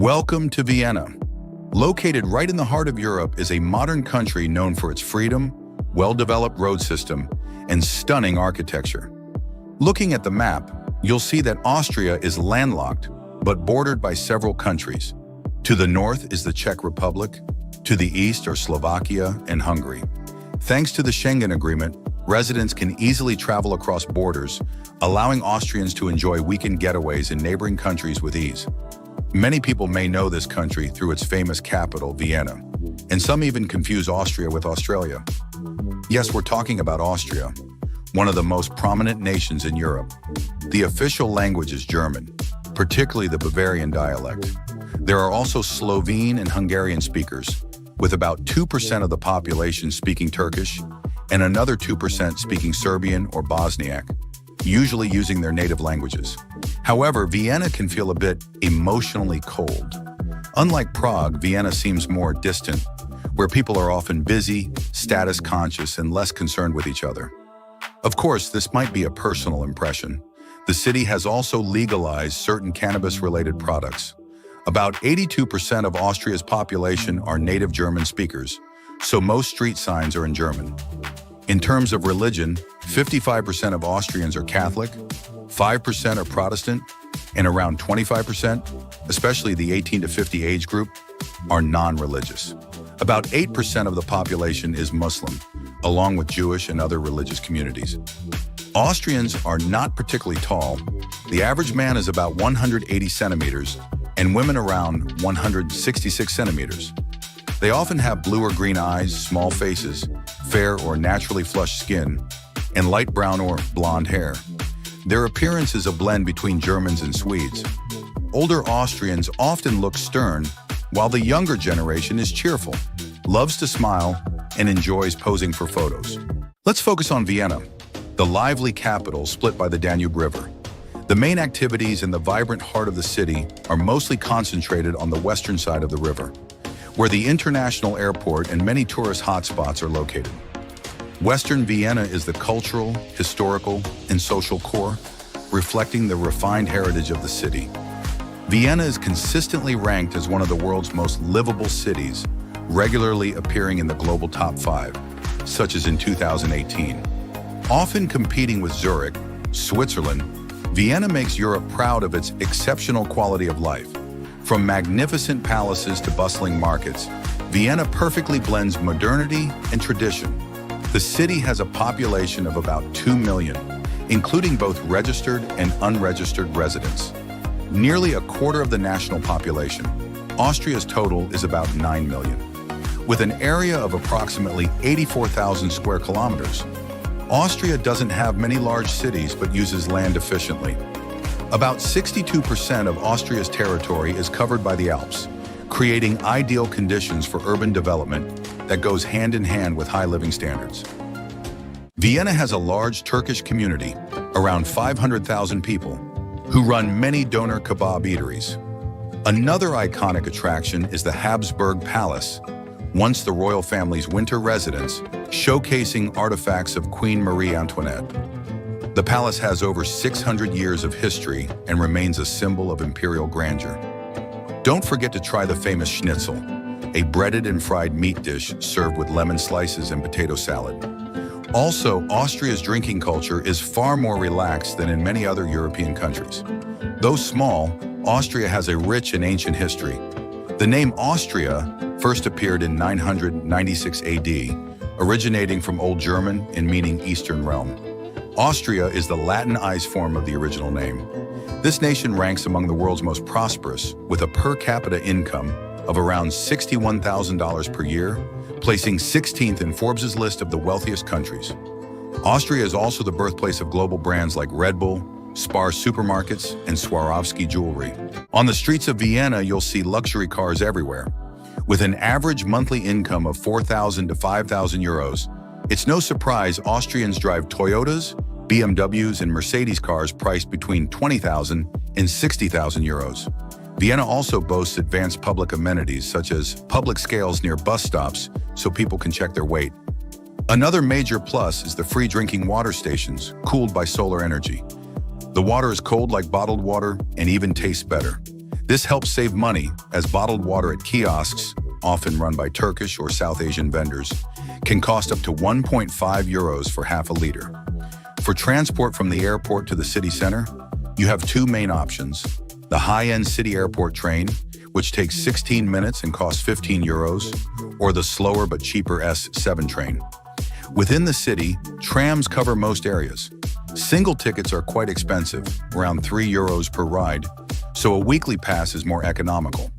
Welcome to Vienna. Located right in the heart of Europe is a modern country known for its freedom, well-developed road system, and stunning architecture. Looking at the map, you'll see that Austria is landlocked, but bordered by several countries. To the north is the Czech Republic, to the east are Slovakia and Hungary. Thanks to the Schengen Agreement, residents can easily travel across borders, allowing Austrians to enjoy weekend getaways in neighboring countries with ease. Many people may know this country through its famous capital, Vienna, and some even confuse Austria with Australia. Yes, we're talking about Austria, one of the most prominent nations in Europe. The official language is German, particularly the Bavarian dialect. There are also Slovene and Hungarian speakers, with about 2% of the population speaking Turkish and another 2% speaking Serbian or Bosniak, usually using their native languages. However, Vienna can feel a bit emotionally cold. Unlike Prague, Vienna seems more distant, where people are often busy, status conscious, and less concerned with each other. Of course, this might be a personal impression. The city has also legalized certain cannabis-related products. About 82% of Austria's population are native German speakers, so most street signs are in German. In terms of religion, 55% of Austrians are Catholic, 5% are Protestant, and around 25%, especially the 18 to 50 age group, are non-religious. About 8% of the population is Muslim, along with Jewish and other religious communities. Austrians are not particularly tall. The average man is about 180 centimeters, and women around 166 centimeters. They often have blue or green eyes, small faces, fair or naturally flushed skin, and light brown or blonde hair. Their appearance is a blend between Germans and Swedes. Older Austrians often look stern, while the younger generation is cheerful, loves to smile, and enjoys posing for photos. Let's focus on Vienna, the lively capital split by the Danube River. The main activities in the vibrant heart of the city are mostly concentrated on the western side of the river, where the international airport and many tourist hotspots are located. Western Vienna is the cultural, historical, and social core, reflecting the refined heritage of the city. Vienna is consistently ranked as one of the world's most livable cities, regularly appearing in the global top 5, such as in 2018. Often competing with Zurich, Switzerland, Vienna makes Europe proud of its exceptional quality of life. From magnificent palaces to bustling markets, Vienna perfectly blends modernity and tradition. The city has a population of about 2 million, including both registered and unregistered residents. Nearly a quarter of the national population. Austria's total is about 9 million. With an area of approximately 84,000 square kilometers, Austria doesn't have many large cities but uses land efficiently. About 62% of Austria's territory is covered by the Alps, creating ideal conditions for urban development that goes hand in hand with high living standards. Vienna has a large Turkish community, around 500,000 people, who run many doner kebab eateries. Another iconic attraction is the Habsburg Palace, once the royal family's winter residence, showcasing artifacts of Queen Marie Antoinette. The palace has over 600 years of history and remains a symbol of imperial grandeur. Don't forget to try the famous schnitzel, a breaded and fried meat dish served with lemon slices and potato salad. Also, Austria's drinking culture is far more relaxed than in many other European countries. Though small, Austria has a rich and ancient history. The name Austria first appeared in 996 AD, originating from Old German and meaning Eastern Realm. Austria is the Latinized form of the original name. This nation ranks among the world's most prosperous, with a per capita income of around $61,000 per year, placing 16th in Forbes' list of the wealthiest countries. Austria is also the birthplace of global brands like Red Bull, Spar supermarkets, and Swarovski jewelry. On the streets of Vienna, you'll see luxury cars everywhere. With an average monthly income of 4,000 to 5,000 euros, it's no surprise Austrians drive Toyotas, BMWs, and Mercedes cars priced between 20,000 and 60,000 euros. Vienna also boasts advanced public amenities such as public scales near bus stops so people can check their weight. Another major plus is the free drinking water stations, cooled by solar energy. The water is cold like bottled water and even tastes better. This helps save money, as bottled water at kiosks, often run by Turkish or South Asian vendors, can cost up to 1.5 euros for half a liter. For transport from the airport to the city center, you have two main options: the high-end city airport train, which takes 16 minutes and costs 15 euros, or the slower but cheaper S7 train. Within the city, trams cover most areas. Single tickets are quite expensive, around 3 euros per ride, so a weekly pass is more economical.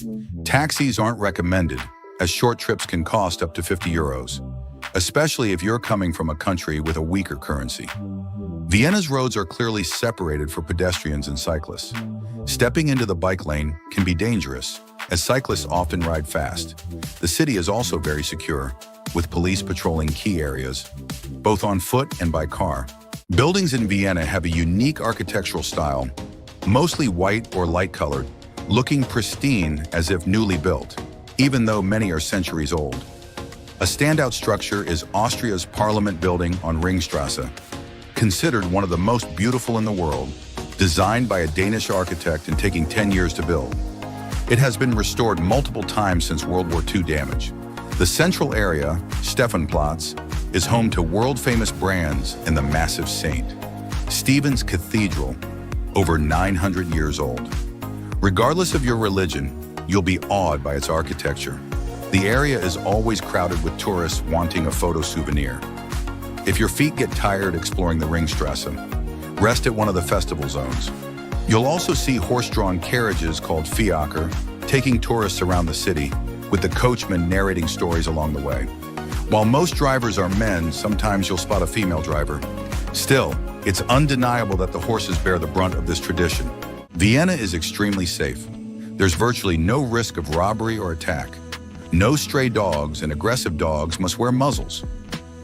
Taxis aren't recommended, as short trips can cost up to 50 euros, especially if you're coming from a country with a weaker currency. Vienna's roads are clearly separated for pedestrians and cyclists. Stepping into the bike lane can be dangerous, as cyclists often ride fast. The city is also very secure, with police patrolling key areas, both on foot and by car. Buildings in Vienna have a unique architectural style, mostly white or light-colored, looking pristine as if newly built, even though many are centuries old. A standout structure is Austria's Parliament building on Ringstrasse, considered one of the most beautiful in the world, designed by a Danish architect and taking 10 years to build. It has been restored multiple times since World War II damage. The central area, Stephanplatz, is home to world-famous brands and the massive St. Stephen's Cathedral, over 900 years old. Regardless of your religion, you'll be awed by its architecture. The area is always crowded with tourists wanting a photo souvenir. If your feet get tired exploring the Ringstrasse, rest at one of the festival zones. You'll also see horse-drawn carriages called fiaker, taking tourists around the city, with the coachman narrating stories along the way. While most drivers are men, sometimes you'll spot a female driver. Still, it's undeniable that the horses bear the brunt of this tradition. Vienna is extremely safe. There's virtually no risk of robbery or attack. No stray dogs, and aggressive dogs must wear muzzles.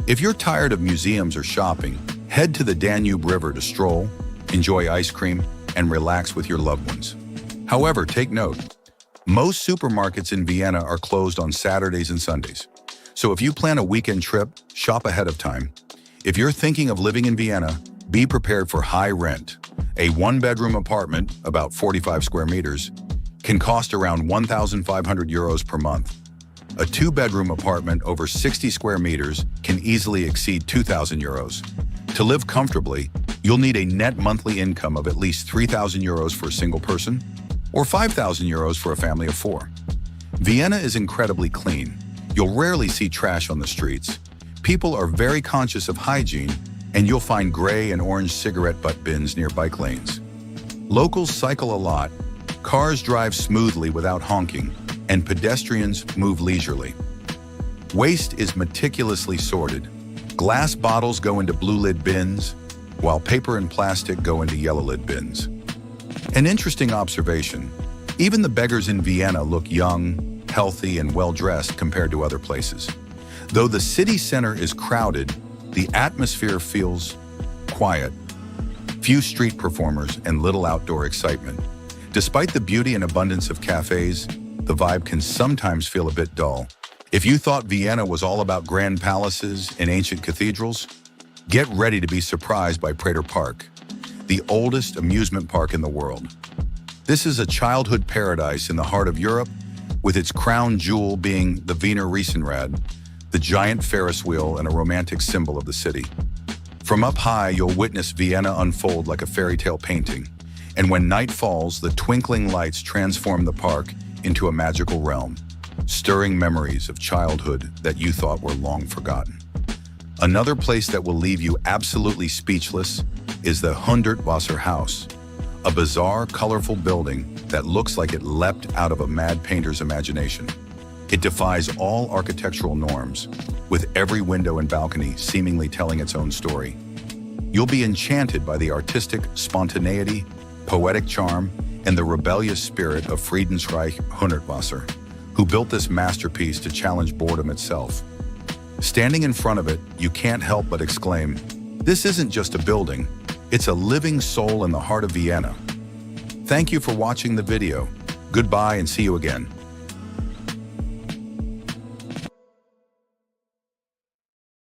If you're tired of museums or shopping, head to the Danube River to stroll, enjoy ice cream, and relax with your loved ones. However, take note, most supermarkets in Vienna are closed on Saturdays and Sundays. So if you plan a weekend trip, shop ahead of time. If you're thinking of living in Vienna, be prepared for high rent. A one-bedroom apartment, about 45 square meters, can cost around 1,500 euros per month. A two-bedroom apartment over 60 square meters can easily exceed 2,000 euros. To live comfortably, you'll need a net monthly income of at least 3,000 euros for a single person, or 5,000 euros for a family of 4. Vienna is incredibly clean. You'll rarely see trash on the streets. People are very conscious of hygiene, and you'll find gray and orange cigarette butt bins near bike lanes. Locals cycle a lot, cars drive smoothly without honking, and pedestrians move leisurely. Waste is meticulously sorted. Glass bottles go into blue lid bins, while paper and plastic go into yellow lid bins. An interesting observation, even the beggars in Vienna look young, healthy, and well-dressed compared to other places. Though the city center is crowded, the atmosphere feels quiet. Few street performers and little outdoor excitement. Despite the beauty and abundance of cafes, the vibe can sometimes feel a bit dull. If you thought Vienna was all about grand palaces and ancient cathedrals, get ready to be surprised by Prater Park, the oldest amusement park in the world. This is a childhood paradise in the heart of Europe, with its crown jewel being the Wiener Riesenrad, the giant Ferris wheel and a romantic symbol of the city. From up high, you'll witness Vienna unfold like a fairy tale painting, and when night falls, the twinkling lights transform the park into a magical realm, stirring memories of childhood that you thought were long forgotten. Another place that will leave you absolutely speechless is the Hundertwasser House, a bizarre, colorful building that looks like it leapt out of a mad painter's imagination. It defies all architectural norms, with every window and balcony seemingly telling its own story. You'll be enchanted by the artistic spontaneity, poetic charm, and the rebellious spirit of Friedensreich Hundertwasser, who built this masterpiece to challenge boredom itself. Standing in front of it, you can't help but exclaim, "This isn't just a building, it's a living soul in the heart of Vienna." Thank you for watching the video. Goodbye and see you again.